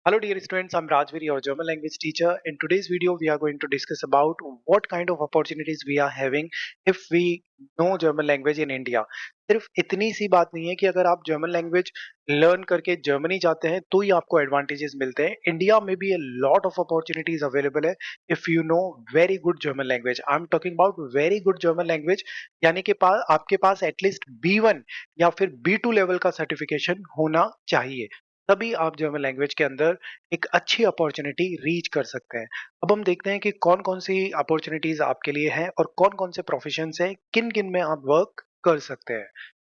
Hello dear students, I'm Rajvir, your German language teacher. In today's video, we are going to discuss about what kind of opportunities we are having if we know German language in India. सिर्फ इतनी सी बात नहीं है कि अगर आप German language learn करके Germany जाते हैं तो ही आपको एडवांटेजेस मिलते हैं. इंडिया में भी a lot of opportunities available है if you know very good German language. I'm talking about very good German language, यानी कि आपके पास एटलीस्ट B1 या फिर B2 लेवल का सर्टिफिकेशन होना चाहिए. तभी आप जर्मन लैंग्वेज के अंदर एक अच्छी अपॉर्चुनिटी रीच कर सकते हैं. अब हम देखते हैं कि कौन-कौन सी अपॉर्चुनिटीज आपके लिए हैं और कौन-कौन से प्रोफेशंस हैं, किन-किन में आप वर्क कर सकते हैं.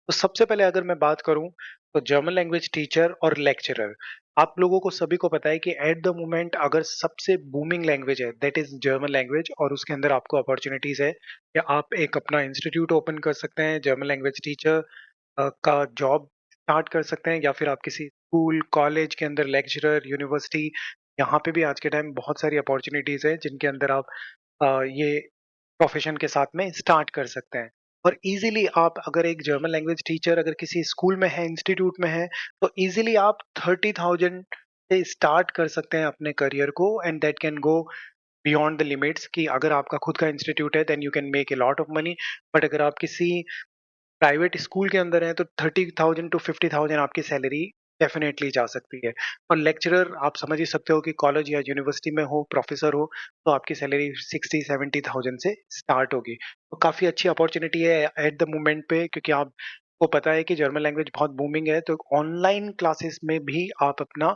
तो सबसे पहले अगर मैं बात करूं तो जर्मन लैंग्वेज टीचर और लेक्चरर. आप लोगों को सभी को पता है कि एट द मोमेंट अगर सबसे बूमिंग लैंग्वेज है दैट इज जर्मन लैंग्वेज और उसके अंदर आपको अपॉर्चुनिटीज है कि आप एक अपना इंस्टीट्यूट ओपन कर सकते हैं, जर्मन लैंग्वेज टीचर का जॉब स्टार्ट कर सकते हैं, या फिर आप किसी स्कूल कॉलेज के अंदर लेक्चरर यूनिवर्सिटी, यहाँ पे भी आज के टाइम बहुत सारी अपॉर्चुनिटीज है जिनके अंदर आप ये प्रोफेशन के साथ में स्टार्ट कर सकते हैं. और इजीली आप अगर एक जर्मन लैंग्वेज टीचर अगर किसी स्कूल में है, इंस्टीट्यूट में है, तो इजीली आप 30,000 से स्टार्ट कर सकते हैं अपने करियर को, and that can go beyond the limits. कि अगर आपका खुद का इंस्टीट्यूट है then you can make a lot of money. But अगर आप किसी प्राइवेट स्कूल के अंदर है तो 30,000 टू 50,000 आपकी सैलरी डेफिनेटली जा सकती है. और लेक्चरर आप समझ ही सकते हो कि कॉलेज या यूनिवर्सिटी में हो, प्रोफेसर हो, तो आपकी सैलरी 60-70,000 से स्टार्ट होगी. तो काफ़ी अच्छी अपॉर्चुनिटी है एट द मोमेंट पे, क्योंकि आपको पता है कि जर्मन लैंग्वेज बहुत बूमिंग है. तो ऑनलाइन क्लासेस में भी आप अपना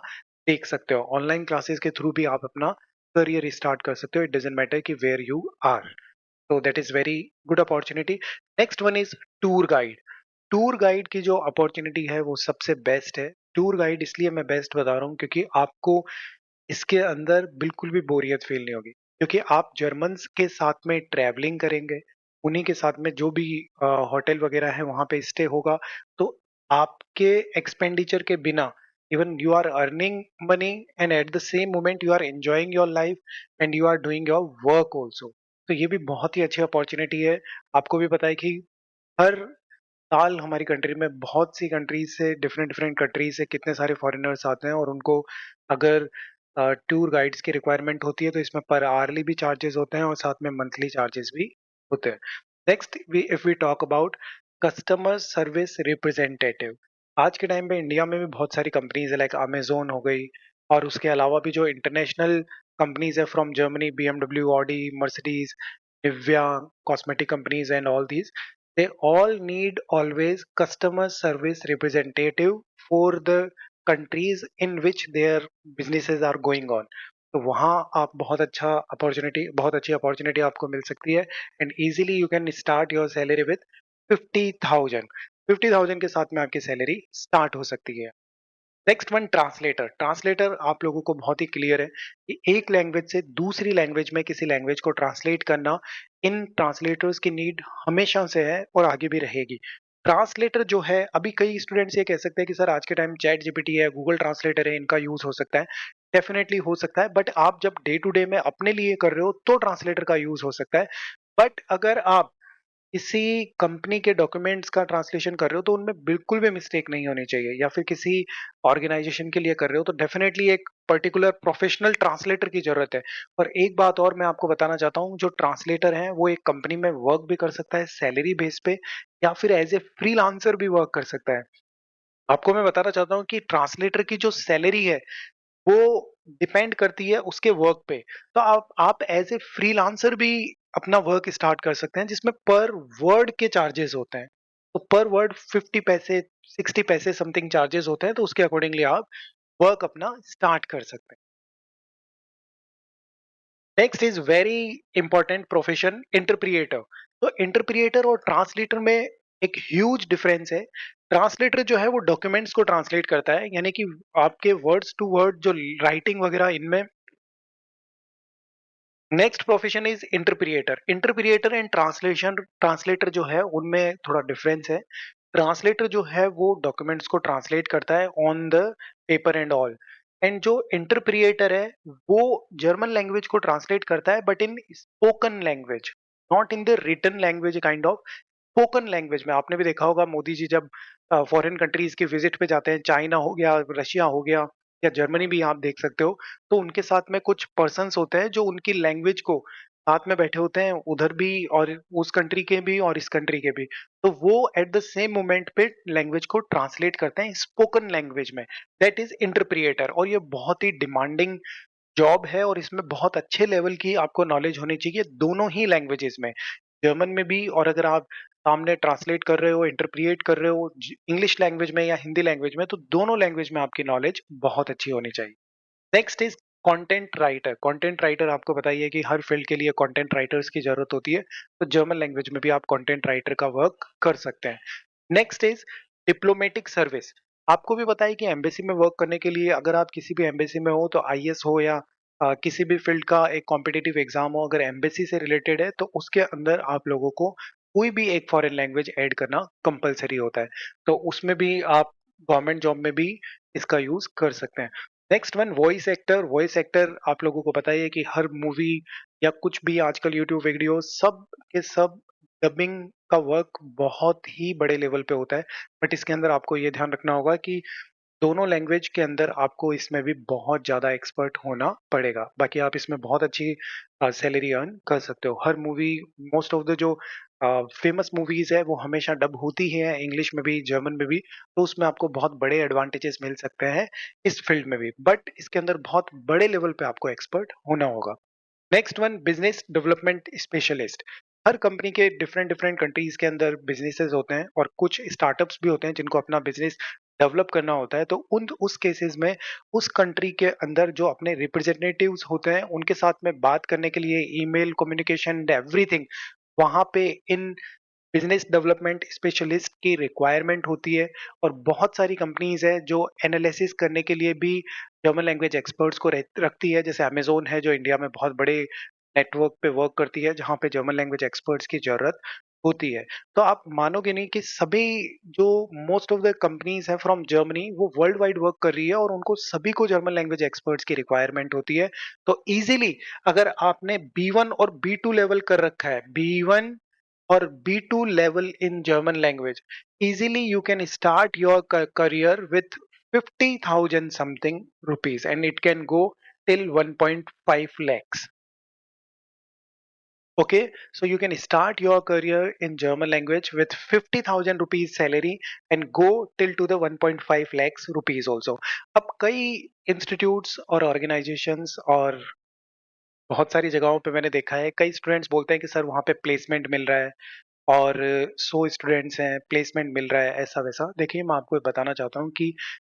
देख सकते हो, ऑनलाइन क्लासेस के थ्रू भी आप अपना करियर स्टार्ट कर सकते हो. इट डजेंट मैटर कि वेयर यू आर. तो that is very good opportunity. Next one is tour guide. Tour guide की जो अपॉर्चुनिटी है वो सबसे बेस्ट है. टूर गाइड इसलिए मैं बेस्ट बता रहा हूँ क्योंकि आपको इसके अंदर बिल्कुल भी बोरियत फील नहीं होगी, क्योंकि आप जर्मन्स के साथ में ट्रैवलिंग करेंगे, उन्हीं के साथ में जो भी होटल वगैरह है वहां पे स्टे होगा. तो आपके एक्सपेंडिचर के बिना even you are earning money and at the same moment you are enjoying your life and you are doing your work also. तो ये भी बहुत ही अच्छी अपॉर्चुनिटी है. आपको भी पता है कि हर साल हमारी कंट्री में बहुत सी कंट्रीज से, डिफरेंट डिफरेंट कंट्रीज से कितने सारे फॉरेनर्स आते हैं, और उनको अगर टूर गाइड्स की रिक्वायरमेंट होती है तो इसमें पर आवरली भी चार्जेस होते हैं और साथ में मंथली चार्जेस भी होते हैं. Next if we talk about customer service representative. आज के टाइम पे इंडिया में भी बहुत सारी कंपनीज है, लाइक अमेजोन हो गई, और उसके अलावा भी जो इंटरनेशनल कंपनीज है from Germany, BMW, Audi, Mercedes, Divya, cosmetic companies and all these, they all need always customer service representative for the countries in which their businesses are going on. तो वहाँ आप बहुत अच्छी अपॉर्चुनिटी आपको मिल सकती है. And easily you can start your salary with 50,000. 50,000 के साथ में आपकी सैलरी स्टार्ट हो सकती है. Next one, translator. ट्रांसलेटर आप लोगों को बहुत ही क्लियर है कि एक लैंग्वेज से दूसरी लैंग्वेज में किसी लैंग्वेज को ट्रांसलेट करना, इन ट्रांसलेटर्स की नीड हमेशा से है और आगे भी रहेगी. ट्रांसलेटर जो है, अभी कई स्टूडेंट्स ये कह सकते हैं कि सर आज के टाइम चैट जीपीटी है, गूगल ट्रांसलेटर है, इनका यूज हो सकता है. डेफिनेटली हो सकता है, बट आप जब डे टू डे में अपने लिए कर रहे हो तो ट्रांसलेटर का यूज हो सकता है. बट अगर आप किसी कंपनी के डॉक्यूमेंट्स का ट्रांसलेशन कर रहे हो तो उनमें बिल्कुल भी मिस्टेक नहीं होनी चाहिए, या फिर किसी ऑर्गेनाइजेशन के लिए कर रहे हो तो डेफिनेटली एक पर्टिकुलर प्रोफेशनल ट्रांसलेटर की जरूरत है. और एक बात और मैं आपको बताना चाहता हूँ, जो ट्रांसलेटर है वो एक कंपनी में वर्क भी कर सकता है सैलरी बेस पे, या फिर एज ए फ्रीलांसर भी वर्क कर सकता है. आपको मैं बताना चाहता हूँ कि ट्रांसलेटर की जो सैलरी है वो डिपेंड करती है उसके वर्क पे. तो आप एज ए फ्रीलांसर भी अपना वर्क स्टार्ट कर सकते हैं, जिसमें पर वर्ड के चार्जेस होते हैं. तो पर वर्ड 50 पैसे, 60 पैसे समथिंग चार्जेस होते हैं, तो उसके अकॉर्डिंगली आप वर्क अपना स्टार्ट कर सकते हैं. Next is very important profession, interpreter. तो इंटरप्रिएटर और ट्रांसलेटर में एक ह्यूज डिफरेंस है. ट्रांसलेटर जो है वो डॉक्यूमेंट्स को ट्रांसलेट करता है, यानी कि आपके वर्ड्स टू वर्ड जो राइटिंग वगैरह इनमें. Next profession is interpreter. Interpreter and translation translator जो है उनमें थोड़ा डिफरेंस है. ट्रांसलेटर जो है वो डॉक्यूमेंट्स को ट्रांसलेट करता है on the paper and all, and जो इंटरप्रिएटर है वो जर्मन लैंग्वेज को ट्रांसलेट करता है but in spoken language, not in the written language. Kind of spoken language में आपने भी देखा होगा, मोदी जी जब फॉरेन कंट्रीज की विजिट पे जाते हैं, चाइना हो गया, रशिया हो गया, या जर्मनी भी आप देख सकते हो, तो उनके साथ में कुछ पर्सन्स होते हैं जो उनकी लैंग्वेज को साथ में बैठे होते हैं, उधर भी और उस कंट्री के भी और इस कंट्री के भी। तो वो एट द सेम मोमेंट पे लैंग्वेज को ट्रांसलेट करते हैं स्पोकन लैंग्वेज में, दैट इज़ इंटरप्रिएटर। और ये बहुत ही डिमांडिंग जॉब है और इसमें बहुत अच्छे लेवल की आपको नॉलेज होनी चाहिए दोनों ही लैंग्वेजेस में, जर्मन में भी, और अगर आप सामने ट्रांसलेट कर रहे हो, इंटरप्रिएट कर रहे हो इंग्लिश लैंग्वेज में या हिंदी लैंग्वेज में, तो दोनों लैंग्वेज में आपकी नॉलेज बहुत अच्छी होनी चाहिए। Next is content writer. Content writer आपको बताइए कि हर फील्ड के लिए कंटेंट राइटर्स की जरूरत होती है, तो जर्मन लैंग्वेज में भी आप कंटेंट राइटर का वर्क कर सकते हैं। Next is diplomatic service. आपको भी बताइए कि एम्बेसी में वर्क करने के लिए अगर आप किसी भी एम्बेसी में हो, तो आईएएस हो या किसी भी फील्ड का एक कॉम्पिटिटिव एग्जाम हो, अगर एम्बेसी से रिलेटेड है तो उसके अंदर आप लोगों को कोई भी एक फॉरेन लैंग्वेज ऐड करना कंपलसरी होता है। तो उसमें भी आप गवर्नमेंट जॉब में भी इसका यूज कर सकते हैं। Next one, voice actor. Voice actor आप लोगों को पता ही है कि हर मूवी या कुछ भी आजकल यूट्यूब वीडियो सब के सब डबिंग का वर्क बहुत ही बड़े लेवल पे होता है। बट इसके अंदर आपको ये ध्यान रखना होगा कि दोनों लैंग्वेज के अंदर आपको इसमें भी बहुत ज़्यादा एक्सपर्ट होना पड़ेगा। बाकी आप इसमें बहुत अच्छी सैलरी अर्न कर सकते हो। हर मूवी, मोस्ट ऑफ द जो फेमस मूवीज़ है वो हमेशा डब होती ही है, इंग्लिश में भी, जर्मन में भी। तो उसमें आपको बहुत बड़े एडवांटेजेस मिल सकते हैं इस फील्ड में भी। बट इसके अंदर बहुत बड़े लेवल पे आपको एक्सपर्ट होना होगा। Next one, business development specialist. हर कंपनी के डिफरेंट डिफरेंट कंट्रीज के अंदर बिजनेसेस होते हैं और कुछ स्टार्टअप्स भी होते हैं जिनको अपना बिजनेस डेवलप करना होता है। तो उन उस केसेस में उस कंट्री के अंदर जो अपने रिप्रेजेंटेटिव्स होते हैं उनके साथ में बात करने के लिए ईमेल कम्युनिकेशन एवरीथिंग, वहां पे इन बिजनेस डेवलपमेंट स्पेशलिस्ट की रिक्वायरमेंट होती है। और बहुत सारी कंपनीज है जो एनालिसिस करने के लिए भी जर्मन लैंग्वेज एक्सपर्ट्स को रखती है, जैसे अमेजोन है जो इंडिया में बहुत बड़े नेटवर्क पे वर्क करती है, जहाँ पे जर्मन लैंग्वेज एक्सपर्ट्स की जरूरत होती है। तो आप मानोगे नहीं कि सभी जो मोस्ट ऑफ द कंपनीज है फ्रॉम जर्मनी वो वर्ल्ड वाइड वर्क कर रही है और उनको सभी को जर्मन लैंग्वेज एक्सपर्ट्स की रिक्वायरमेंट होती है। तो इजीली अगर आपने B1 और B2 लेवल कर रखा है, B1 or B2 level in German language, easily you can start your career with 50,000 something rupees and it can go till 1.5 lakhs. Okay, so you can start your career in German language with 50,000 rupees salary and go till to the 1.5 lakhs rupees also. अब कई institutes और organizations और बहुत सारी जगहों पे मैंने देखा है, कई स्टूडेंट्स बोलते हैं कि सर वहाँ पे प्लेसमेंट मिल रहा है और 100 स्टूडेंट्स हैं, प्लेसमेंट मिल रहा है, ऐसा-वैसा। देखिए, मैं आपको बताना चाहता हूँ कि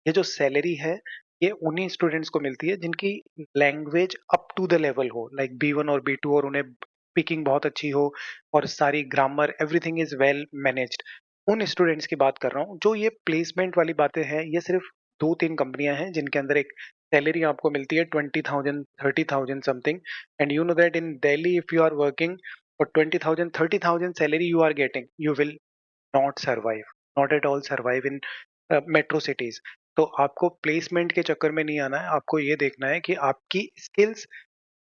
ये जो सैलरी है, ये उन्हीं स्टूडेंट्स को मिलती है जिनकी language up to the level हो, लाइक B1 और B2, और उन्हें स्पीकिंग बहुत अच्छी हो और सारी grammar everything is well managed. उन स्टूडेंट्स की बात कर रहा हूँ। जो ये प्लेसमेंट वाली बातें हैं, ये सिर्फ़ 2-3 कंपनियाँ हैं जिनके अंदर एक सैलरी आपको मिलती है 20,000, 30,000 something, and you know that in Delhi if you are working for 20,000, 30,000 salary you are getting, you will not survive, not at all survive in metro cities. तो आपको प्लेसमेंट के चक्कर में नहीं आना है, आपको ये देखना है कि आपकी स्किल्स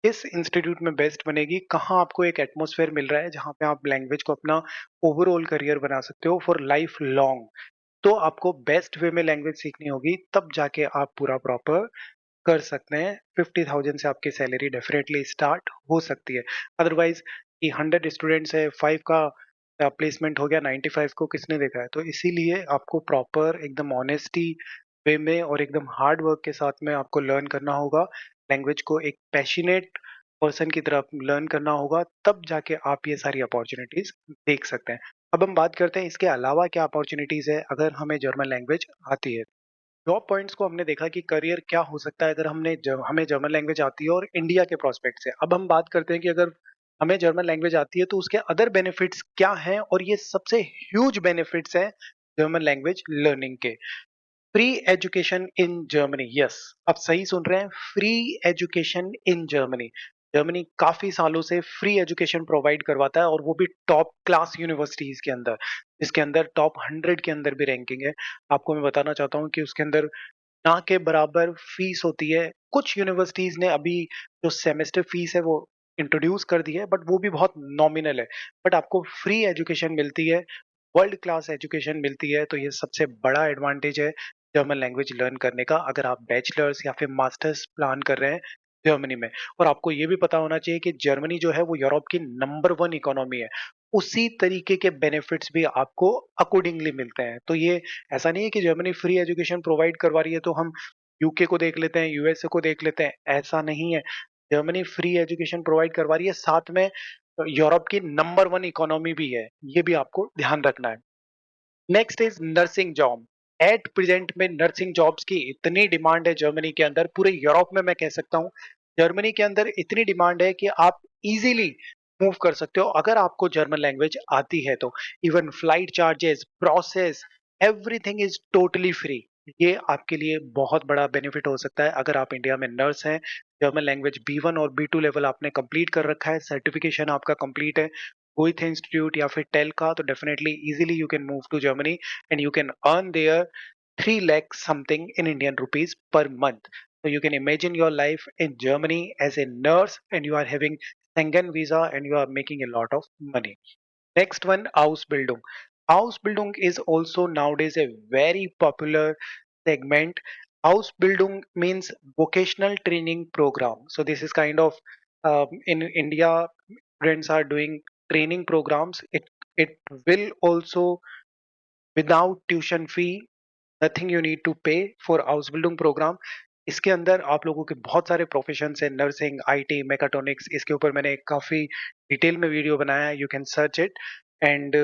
किस इंस्टीट्यूट में बेस्ट बनेगी, कहाँ आपको एक एटमॉस्फेयर मिल रहा है जहाँ पे आप लैंग्वेज को अपना ओवरऑल करियर बना सकते हो फॉर लाइफ लॉन्ग। तो आपको बेस्ट वे में लैंग्वेज सीखनी होगी, तब जाके आप पूरा प्रॉपर कर सकते हैं। 50,000 से आपकी सैलरी डेफिनेटली स्टार्ट हो सकती है। अदरवाइज कि 100 स्टूडेंट्स है, 5 का प्लेसमेंट हो गया, 95 को किसने देखा है? तो इसीलिए आपको प्रॉपर एकदम ऑनेस्टी वे में और एकदम हार्ड वर्क के साथ में आपको लर्न करना होगा। लैंग्वेज को एक पैशनेट पर्सन की तरह लर्न करना होगा, तब जाके आप ये सारी अपॉर्च्युनिटीज़ देख सकते हैं। अब हम बात करते हैं इसके अलावा क्या अपॉर्च्युनिटीज़ है अगर हमें जर्मन लैंग्वेज आती है। जॉब पॉइंट्स को हमने देखा कि करियर क्या हो सकता है अगर हमें जर्मन लैंग्वेज आती है और इंडिया के प्रोस्पेक्ट से। अब हम बात करते हैं कि अगर हमें जर्मन लैंग्वेज आती है तो उसके अदर बेनिफिट्स क्या हैं, और ये सबसे ह्यूज बेनिफिट्स हैं जर्मन लैंग्वेज लर्निंग के। Free education in Germany, yes, आप सही सुन रहे हैं, free education in Germany. Germany काफी सालों से फ्री एजुकेशन प्रोवाइड करवाता है और वो भी टॉप क्लास यूनिवर्सिटीज के अंदर, जिसके अंदर टॉप 100 के अंदर भी रैंकिंग है। आपको मैं बताना चाहता हूँ कि उसके अंदर ना के बराबर फीस होती है। कुछ यूनिवर्सिटीज ने अभी जो सेमेस्टर फीस है वो इंट्रोड्यूस कर दी है, बट वो भी बहुत नॉमिनल है। बट आपको फ्री एजुकेशन मिलती है, वर्ल्ड क्लास एजुकेशन मिलती है, तो ये सबसे बड़ा एडवांटेज है जर्मन लैंग्वेज लर्न करने का, अगर आप बैचलर्स या फिर मास्टर्स प्लान कर रहे हैं जर्मनी में। और आपको ये भी पता होना चाहिए कि जर्मनी जो है वो यूरोप की नंबर 1 इकोनॉमी है। उसी तरीके के बेनिफिट्स भी आपको अकॉर्डिंगली मिलते हैं। तो ये ऐसा नहीं है कि जर्मनी फ्री एजुकेशन प्रोवाइड करवा रही है तो हम यूके को देख लेते हैं, यूएसए को देख लेते हैं, ऐसा नहीं है। जर्मनी फ्री एजुकेशन प्रोवाइड करवा रही है, साथ में यूरोप की नंबर 1 इकोनॉमी भी है। ये भी आपको ध्यान रखना है। Next is nursing job. At present में नर्सिंग जॉब्स की इतनी डिमांड है जर्मनी के अंदर, पूरे यूरोप में मैं कह सकता हूँ जर्मनी के अंदर इतनी डिमांड है कि आप इजीली मूव कर सकते हो अगर आपको जर्मन लैंग्वेज आती है तो। Even flight charges, process, everything is totally free. ये आपके लिए बहुत बड़ा बेनिफिट हो सकता है अगर आप इंडिया में नर्स हैं। जर्मन लैंग्वेज B1 और B2 लेवल आपने कंप्लीट कर रखा है, सर्टिफिकेशन आपका कंप्लीट है विथ इंस्टीट्यूट या फिर टेल का, तो definitely easily you can move to Germany and you can earn there 3 lakh something in Indian rupees per month. So you can imagine your life in Germany as a nurse and you are having Schengen visa and you are making a lot of money. Next one, Ausbildung. Ausbildung is also nowadays a very popular segment. Ausbildung means vocational training program. So this is kind of in India, students are doing training programs. It will also without tuition fee, nothing you need to pay for house building program. इसके अंदर आप लोगों के बहुत सारे profession है, nursing, IT, mechatronics. इसके ऊपर मैंने काफी डिटेल में वीडियो बनाया है, you can search it and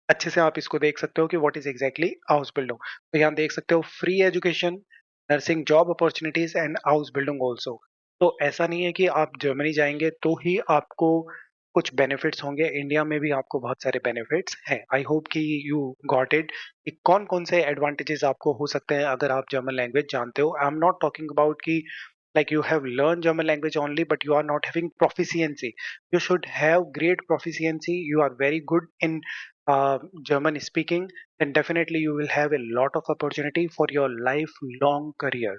अच्छे से आप इसको देख सकते हो कि what is exactly house building. तो यहाँ देख सकते हो free education, nursing job opportunities and house building also. तो ऐसा नहीं है कि आप जर्मनी जाएंगे तो ही आपको कुछ बेनिफिट्स होंगे, इंडिया में भी आपको बहुत सारे बेनिफिट्स हैं। आई होप कि यू गॉट इट कि कौन कौन से एडवांटेजेस आपको हो सकते हैं अगर आप जर्मन लैंग्वेज जानते हो। I am not talking about कि like you have learned German language only but you are not having proficiency. You should have great proficiency, you are very good in German speaking, then definitely you will have a lot of opportunity for your lifelong career.